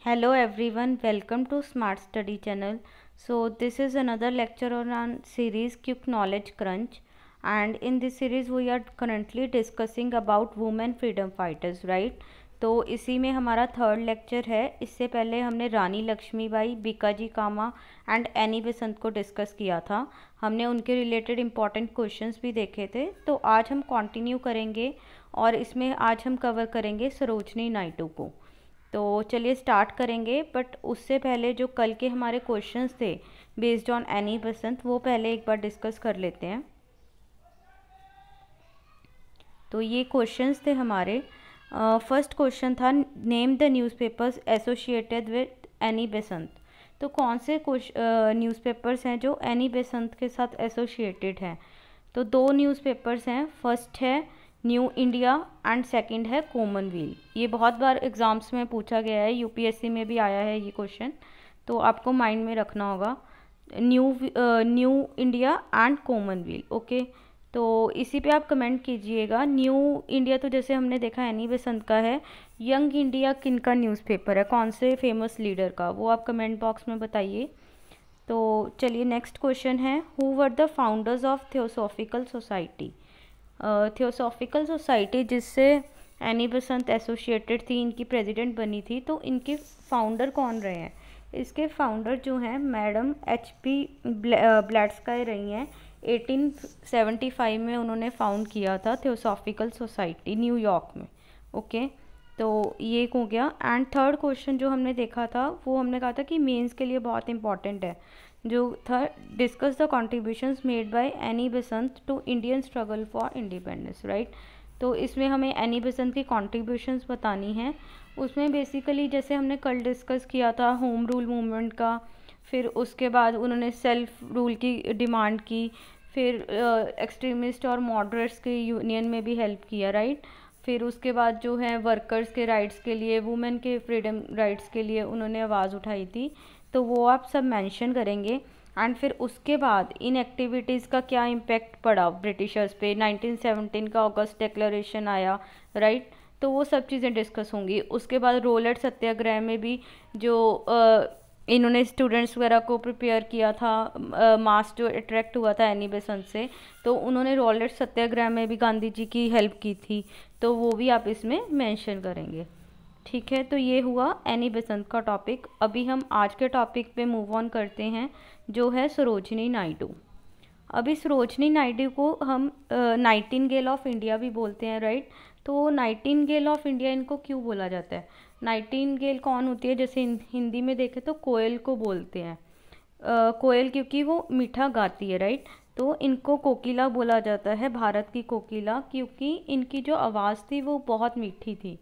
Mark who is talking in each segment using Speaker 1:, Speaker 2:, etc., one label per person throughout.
Speaker 1: Hello everyone, welcome to Smart Study channel. So this is another lecture on our series Quick Knowledge Crunch, and in this series we are currently discussing about women freedom fighters, right? तो इसी में हमारा third lecture है। इससे पहले हमने Rani Lakshmibai, Bhikaji Cama and Annie Besant को discuss किया था। हमने उनके रिलेटेड इम्पॉर्टेंट क्वेश्चंस भी देखे थे। तो आज हम कंटिन्यू करेंगे और इसमें आज हम कवर करेंगे सरोजनी नायडू को। तो चलिए स्टार्ट करेंगे, बट उससे पहले जो कल के हमारे क्वेश्चंस थे बेस्ड ऑन एनी बेसेंट वो पहले एक बार डिस्कस कर लेते हैं। तो ये क्वेश्चंस थे हमारे। फर्स्ट क्वेश्चन था name the newspapers associated with Annie Besant. तो कौन से न्यूज़पेपर्स हैं जो एनी बेसेंट के साथ एसोसिएटेड हैं? तो दो न्यूज़पेपर्स हैं, फर्स्ट है न्यू इंडिया एंड सेकंड है कॉमनवेल्थ। ये बहुत बार एग्जाम्स में पूछा गया है, यूपीएससी में भी आया है ये क्वेश्चन, तो आपको माइंड में रखना होगा new India and Commonwealth. Okay, तो इसी पे आप कमेंट कीजिएगा। न्यू इंडिया तो जैसे हमने देखा एनी बेसेंट का है। यंग इंडिया किन का न्यूज़पेपर है, कौन से फेमस लीडर का, वो आप कमेंट बॉक्स में बताइए। तो चलिए नेक्स्ट क्वेश्चन है who were the founders of theosophical society. Theosophical society जिससे एनी बेसेंट एसोसिएटेड थी, इनकी प्रेसिडेंट बनी थी, तो इनके फाउंडर कौन रहे हैं? इसके फाउंडर जो हैं मैडम HP ब्लैट्स्काय रही हैं। 1875 में उन्होंने फाउंड किया था थियोसॉफिकल सोसाइटी न्यूयॉर्क में। ओके, तो ये हो गया। एंड थर्ड क्वेश्चन जो हमने देखा था वो हमने कहा था कि मेंस के लिए बहुत इंपॉर्टेंट है, जो था discuss the contributions made by Annie Besant to Indian struggle for independence, right. तो इसमें हमें एनी बेसेंट की कॉन्ट्रीब्यूशंस बतानी है। उसमें बेसिकली जैसे हमने कल डिस्कस किया था होम रूल मूवमेंट का, फिर उसके बाद उन्होंने सेल्फ रूल की डिमांड की, फिर एक्सट्रीमिस्ट और मॉडरेट्स के यूनियन में भी हेल्प किया, राइट। फिर उसके बाद जो है वर्कर्स के राइट्स के लिए, वुमेन के फ्रीडम राइट्स के लिए उन्होंने आवाज़ उठाई थी, तो वो आप सब मेंशन करेंगे। एंड फिर उसके बाद इन एक्टिविटीज़ का क्या इम्पेक्ट पड़ा ब्रिटिशर्स पे, 1917 का अगस्त डिक्लेरेशन आया, राइट। तो वो सब चीज़ें डिस्कस होंगी। उसके बाद रोलेट सत्याग्रह में भी जो इन्होंने स्टूडेंट्स वगैरह को प्रिपेयर किया था, मास जो अट्रैक्ट हुआ था एनी बेसेंट से, तो उन्होंने रोलेट सत्याग्रह में भी गांधी जी की हेल्प की थी, तो वो भी आप इसमें मेंशन करेंगे। ठीक है, तो ये हुआ एनी बेसेंट का टॉपिक। अभी हम आज के टॉपिक पे मूव ऑन करते हैं जो है सरोजनी नायडू। अभी सरोजनी नायडू को हम नाइटिंगेल ऑफ इंडिया भी बोलते हैं, राइट। तो नाइटिंगेल ऑफ इंडिया इनको क्यों बोला जाता है? नाइटिंगेल कौन होती है? जैसे हिंदी में देखें तो कोयल को बोलते हैं। कोयल क्योंकि वो मीठा गाती है, राइट। तो इनको कोकिला बोला जाता है, भारत की कोकिला, क्योंकि इनकी जो आवाज़ थी वो बहुत मीठी थी।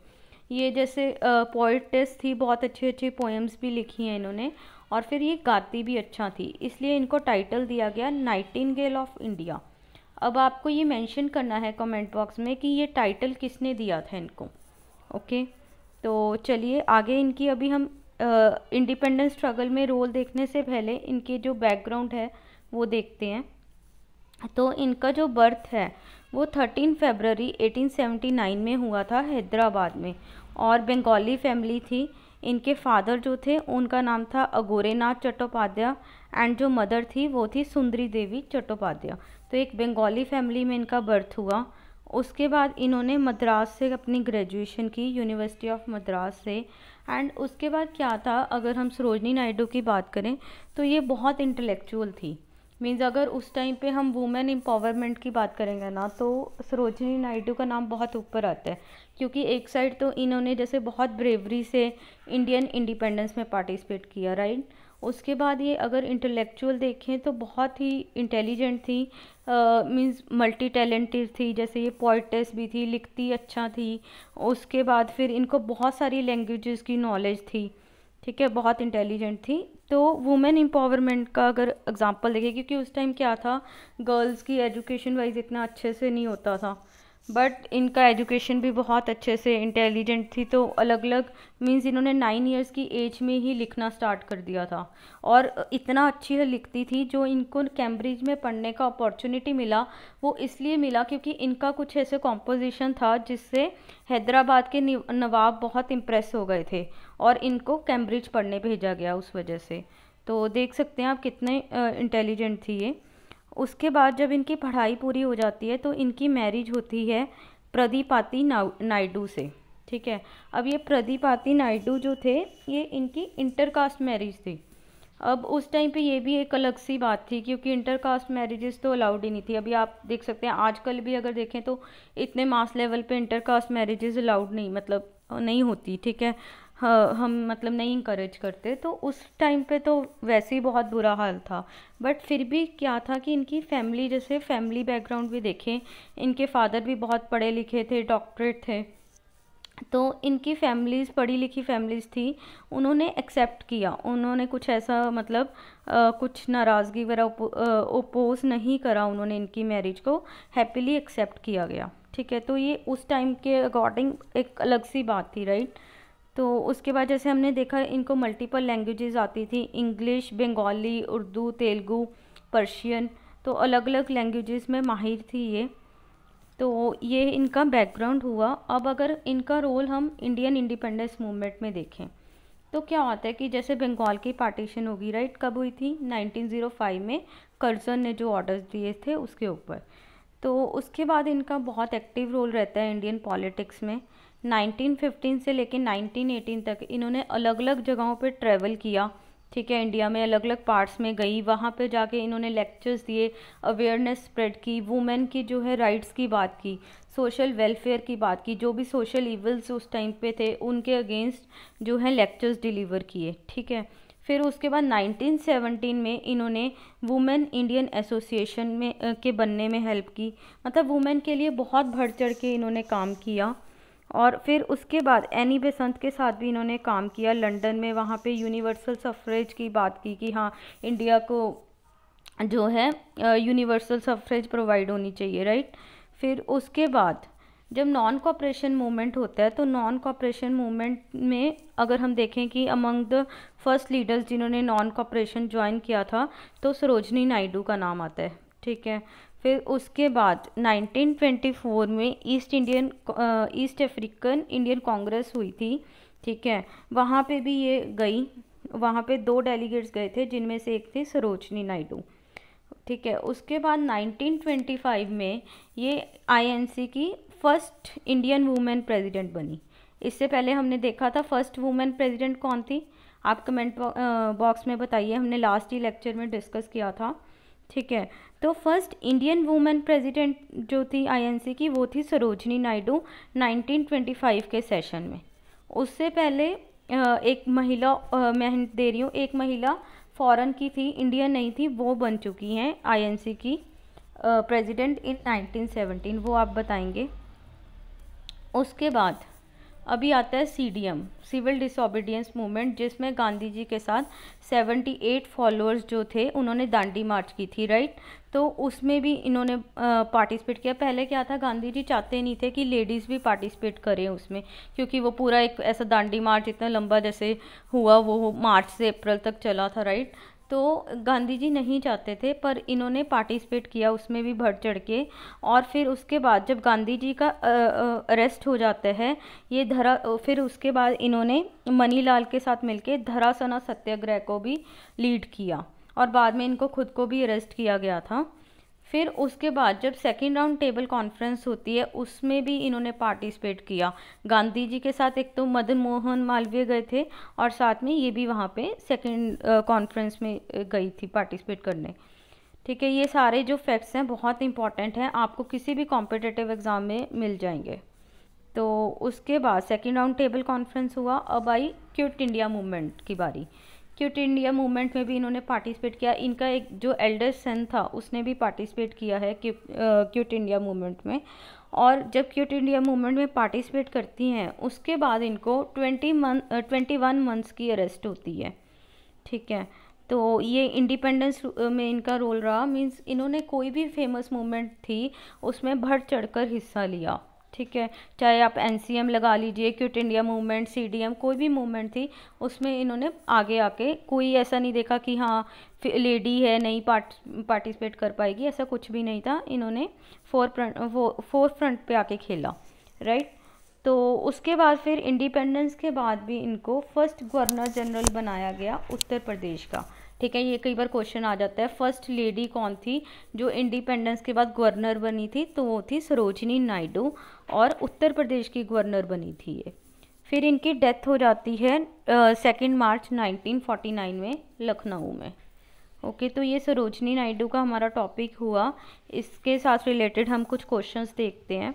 Speaker 1: ये जैसे पोइटेस थी, बहुत अच्छी अच्छी पोएम्स भी लिखी हैं इन्होंने, और फिर ये गाती भी अच्छा थी, इसलिए इनको टाइटल दिया गया नाइटिंगेल ऑफ इंडिया। अब आपको ये मेंशन करना है कमेंट बॉक्स में कि ये टाइटल किसने दिया था इनको। ओके, तो चलिए आगे इनकी अभी हम इंडिपेंडेंस स्ट्रगल में रोल देखने से पहले इनके जो बैकग्राउंड है वो देखते हैं। तो इनका जो बर्थ है वो 13 फरवरी 1879 में हुआ था हैदराबाद में, और बंगाली फैमिली थी। इनके फादर जो थे उनका नाम था अघोरेनाथ चट्टोपाध्याय, एंड जो मदर थी वो थी सुंदरी देवी चट्टोपाध्याय। तो एक बंगाली फैमिली में इनका बर्थ हुआ। उसके बाद इन्होंने मद्रास से अपनी ग्रेजुएशन की, यूनिवर्सिटी ऑफ मद्रास से। एंड उसके बाद क्या था, अगर हम सरोजनी नायडू की बात करें तो ये बहुत इंटेलेक्चुअल थी। मीन्स अगर उस टाइम पे हम वुमेन एम्पावरमेंट की बात करेंगे ना, तो सरोजनी नायडू का नाम बहुत ऊपर आता है, क्योंकि एक साइड तो इन्होंने जैसे बहुत ब्रेवरी से इंडियन इंडिपेंडेंस में पार्टिसिपेट किया, राइट। उसके बाद ये अगर इंटेलेक्चुअल देखें तो बहुत ही इंटेलिजेंट थी, मीन्स मल्टी टैलेंटेड थी। जैसे ये पोइटेस भी थी, लिखती अच्छा थी। उसके बाद फिर इनको बहुत सारी लैंग्वेजेस की नॉलेज थी, ठीक है, बहुत इंटेलिजेंट थी। तो वुमेन एम्पावरमेंट का अगर एग्जांपल देखें, क्योंकि उस टाइम क्या था, गर्ल्स की एजुकेशन वाइज इतना अच्छे से नहीं होता था, बट इनका एजुकेशन भी बहुत अच्छे से, इंटेलिजेंट थी। तो अलग अलग मीन्स इन्होंने 9 ईयर्स की एज में ही लिखना स्टार्ट कर दिया था, और इतना अच्छी लिखती थी। जो इनको कैम्ब्रिज में पढ़ने का अपॉर्चुनिटी मिला वो इसलिए मिला क्योंकि इनका कुछ ऐसे कॉम्पोजिशन था जिससे हैदराबाद के नवाब बहुत इम्प्रेस हो गए थे, और इनको कैम्ब्रिज पढ़ने भेजा गया उस वजह से। तो देख सकते हैं आप कितने इंटेलिजेंट थी ये। उसके बाद जब इनकी पढ़ाई पूरी हो जाती है तो इनकी मैरिज होती है प्रदीपाती नायडू से। ठीक है, अब ये प्रदीपाती नायडू जो थे ये इनकी इंटरकास्ट मैरिज थी। अब उस टाइम पे ये भी एक अलग सी बात थी क्योंकि इंटरकास्ट मैरिजेस तो अलाउड ही नहीं थी। अभी आप देख सकते हैं आजकल भी अगर देखें तो इतने मास लेवल पे इंटरकास्ट मैरिजेस अलाउड नहीं, मतलब नहीं होती। ठीक है, हाँ, हम मतलब नहीं इंकरेज करते। तो उस टाइम पे तो वैसे ही बहुत बुरा हाल था, बट फिर भी क्या था कि इनकी फैमिली, जैसे फैमिली बैकग्राउंड भी देखें, इनके फादर भी बहुत पढ़े लिखे थे, डॉक्टरेट थे, तो इनकी फैमिलीज़ पढ़ी लिखी फैमिलीज़ थी। उन्होंने एक्सेप्ट किया, उन्होंने कुछ ऐसा मतलब कुछ नाराज़गी वगैरह ओपोज नहीं करा, उन्होंने इनकी मैरिज को हैप्पीली एक्सेप्ट किया गया। ठीक है, तो ये उस टाइम के अकॉर्डिंग एक अलग सी बात थी, राइट। तो उसके बाद जैसे हमने देखा इनको मल्टीपल लैंग्वेजेस आती थी, इंग्लिश, बंगाली, उर्दू, तेलुगु, पर्शियन, तो अलग अलग लैंग्वेजेस में माहिर थी ये। तो ये इनका बैकग्राउंड हुआ। अब अगर इनका रोल हम इंडियन इंडिपेंडेंस मूवमेंट में देखें तो क्या होता है कि जैसे बंगाल की पार्टीशन होगी, राइट, कब हुई थी? 1905 में कर्जन ने जो ऑर्डर्स दिए थे उसके ऊपर। तो उसके बाद इनका बहुत एक्टिव रोल रहता है इंडियन पॉलिटिक्स में। 1915 से लेकर 1918 तक इन्होंने अलग अलग जगहों पर ट्रैवल किया। ठीक है, इंडिया में अलग अलग पार्ट्स में गई, वहाँ पे जाके इन्होंने लेक्चर्स दिए, अवेयरनेस स्प्रेड की, वुमेन की जो है राइट्स की बात की, सोशल वेलफेयर की बात की, जो भी सोशल इवल्स उस टाइम पे थे उनके अगेंस्ट जो है लेक्चर्स डिलीवर किए। ठीक है, फिर उसके बाद 1917 में इन्होंने वुमेन इंडियन एसोसिएशन में के बनने में हेल्प की, मतलब वुमेन के लिए बहुत बढ़ चढ़ के इन्होंने काम किया। और फिर उसके बाद एनी बेसंत के साथ भी इन्होंने काम किया लंदन में, वहाँ पे यूनिवर्सल सफ्रेज की बात की कि हाँ इंडिया को जो है यूनिवर्सल सफ्रेज प्रोवाइड होनी चाहिए, राइट। फिर उसके बाद जब नॉन कॉपरेशन मूवमेंट होता है तो नॉन कॉपरेशन मूवमेंट में अगर हम देखें कि अमंग द फर्स्ट लीडर्स जिन्होंने नॉन कॉपरेशन ज्वाइन किया था तो सरोजनी नायडू का नाम आता है। ठीक है, फिर उसके बाद 1924 में ईस्ट अफ्रीकन इंडियन कांग्रेस हुई थी। ठीक है, वहाँ पे भी ये गई, वहाँ पे 2 डेलीगेट्स गए थे जिनमें से एक थी सरोजनी नायडू। ठीक है, उसके बाद 1925 में ये आईएनसी की फर्स्ट इंडियन वुमेन प्रेसिडेंट बनी। इससे पहले हमने देखा था फर्स्ट वुमेन प्रेसिडेंट कौन थी, आप कमेंट बॉक्स में बताइए, हमने लास्ट ही लेक्चर में डिस्कस किया था। ठीक है, तो फर्स्ट इंडियन वुमेन प्रेसिडेंट जो थी आईएनसी की वो थी सरोजनी नायडू 1925 के सेशन में। उससे पहले एक महिला, मैं दे रही हूँ, एक महिला फॉरेन की थी, इंडियन नहीं थी, वो बन चुकी हैं आईएनसी की प्रेसिडेंट इन 1917, वो आप बताएंगे। उसके बाद अभी आता है सीडीएम, सिविल डिसोबीडियंस मूवमेंट, जिसमें गांधी जी के साथ 78 फॉलोअर्स जो थे उन्होंने दांडी मार्च की थी, राइट। तो उसमें भी इन्होंने पार्टिसिपेट किया। पहले क्या था, गांधी जी चाहते नहीं थे कि लेडीज़ भी पार्टिसिपेट करें उसमें, क्योंकि वो पूरा एक ऐसा दांडी मार्च इतना लंबा जैसे हुआ, वो मार्च से अप्रैल तक चला था, राइट। तो गांधी जी नहीं चाहते थे, पर इन्होंने पार्टिसिपेट किया उसमें भी बढ़ चढ़ के। और फिर उसके बाद जब गांधी जी का अरेस्ट हो जाता है ये फिर उसके बाद इन्होंने मनीलाल के साथ मिलके धरासना सत्याग्रह को भी लीड किया और बाद में इनको खुद को भी अरेस्ट किया गया था। फिर उसके बाद जब सेकेंड राउंड टेबल कॉन्फ्रेंस होती है उसमें भी इन्होंने पार्टिसिपेट किया। गांधी जी के साथ एक तो मदन मोहन मालवीय गए थे और साथ में ये भी वहाँ पे सेकेंड कॉन्फ्रेंस में गई थी पार्टिसिपेट करने। ठीक है, ये सारे जो फैक्ट्स हैं बहुत इंपॉर्टेंट हैं, आपको किसी भी कॉम्पिटिटिव एग्ज़ाम में मिल जाएंगे। तो उसके बाद सेकेंड राउंड टेबल कॉन्फ्रेंस हुआ। अब आई क्विट इंडिया मूवमेंट की बारी। क्विट इंडिया मूवमेंट में भी इन्होंने पार्टिसिपेट किया। इनका एक जो एल्डेस्ट सन था उसने भी पार्टिसिपेट किया है क्विट इंडिया मूवमेंट में। और जब क्विट इंडिया मूवमेंट में पार्टिसिपेट करती हैं उसके बाद इनको 21 मंथ्स की अरेस्ट होती है। ठीक है, तो ये इंडिपेंडेंस में इनका रोल रहा, मीन्स इन्होंने कोई भी फेमस मूवमेंट थी उसमें बढ़ चढ़कर हिस्सा लिया। ठीक है, चाहे आप एनसीएम लगा लीजिए, क्विट इंडिया मूवमेंट, सीडीएम, कोई भी मूवमेंट थी उसमें इन्होंने आगे आके, कोई ऐसा नहीं देखा कि हाँ लेडी है नहीं पार्टिसिपेट कर पाएगी, ऐसा कुछ भी नहीं था। इन्होंने फोर फ्रंट पे आके खेला, राइट। तो उसके बाद फिर इंडिपेंडेंस के बाद भी इनको फर्स्ट गवर्नर जनरल बनाया गया उत्तर प्रदेश का। ठीक है, ये कई बार क्वेश्चन आ जाता है, फर्स्ट लेडी कौन थी जो इंडिपेंडेंस के बाद गवर्नर बनी थी, तो वो थी सरोजिनी नायडू, और उत्तर प्रदेश की गवर्नर बनी थी ये। फिर इनकी डेथ हो जाती है 2 मार्च 1949 में लखनऊ में। ओके, तो ये सरोजिनी नायडू का हमारा टॉपिक हुआ। इसके साथ रिलेटेड हम कुछ क्वेश्चंस देखते हैं।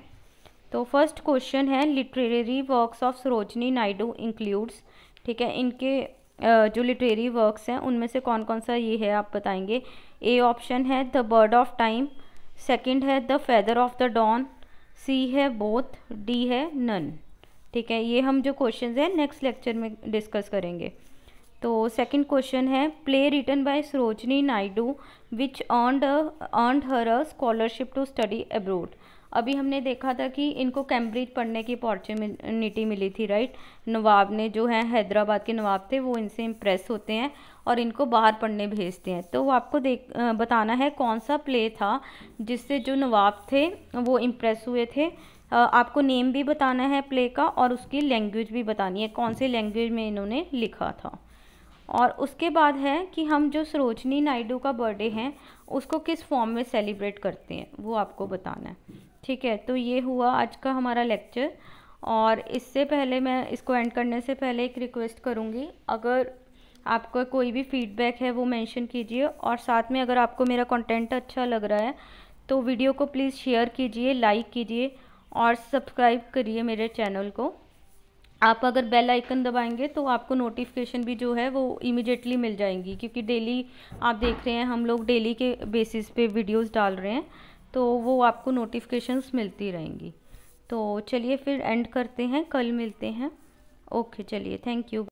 Speaker 1: तो फर्स्ट क्वेश्चन है, literary works of Sarojini Naidu includes. ठीक है, इनके जो लिटरेरी वर्क्स हैं उनमें से कौन कौन सा ये है आप बताएंगे। ए ऑप्शन है the bird of time, second है the feather of the dawn, C है बोथ, डी है नन। ठीक है, ये हम जो क्वेश्चंस हैं नेक्स्ट लेक्चर में डिस्कस करेंगे। तो सेकंड क्वेश्चन है, play written by Sarojini Naidu which earned her a scholarship to study abroad. अभी हमने देखा था कि इनको कैम्ब्रिज पढ़ने की अपॉर्चुनिटी मिली थी, राइट। नवाब ने, जो है हैदराबाद के नवाब थे, वो इनसे इम्प्रेस होते हैं और इनको बाहर पढ़ने भेजते हैं। तो वो आपको बताना है कौन सा प्ले था जिससे जो नवाब थे वो इम्प्रेस हुए थे। आपको नेम भी बताना है प्ले का और उसकी लैंग्वेज भी बतानी है, कौन से लैंग्वेज में इन्होंने लिखा था। और उसके बाद है कि हम जो सरोजिनी नायडू का बर्थडे है उसको किस फॉर्म में सेलिब्रेट करते हैं, वो आपको बताना है। ठीक है, तो ये हुआ आज का हमारा लेक्चर। और इससे पहले, मैं इसको एंड करने से पहले एक रिक्वेस्ट करूँगी, अगर आपका कोई भी फीडबैक है वो मेंशन कीजिए, और साथ में अगर आपको मेरा कंटेंट अच्छा लग रहा है तो वीडियो को प्लीज़ शेयर कीजिए, लाइक कीजिए और सब्सक्राइब करिए मेरे चैनल को। आप अगर बेल आइकन दबाएंगे तो आपको नोटिफिकेशन भी जो है वो इमीडिएटली मिल जाएंगी, क्योंकि डेली आप देख रहे हैं हम लोग डेली के बेसिस पे वीडियोस डाल रहे हैं, तो वो आपको नोटिफिकेशंस मिलती रहेंगी। तो चलिए फिर एंड करते हैं, कल मिलते हैं। ओके, चलिए, थैंक यू।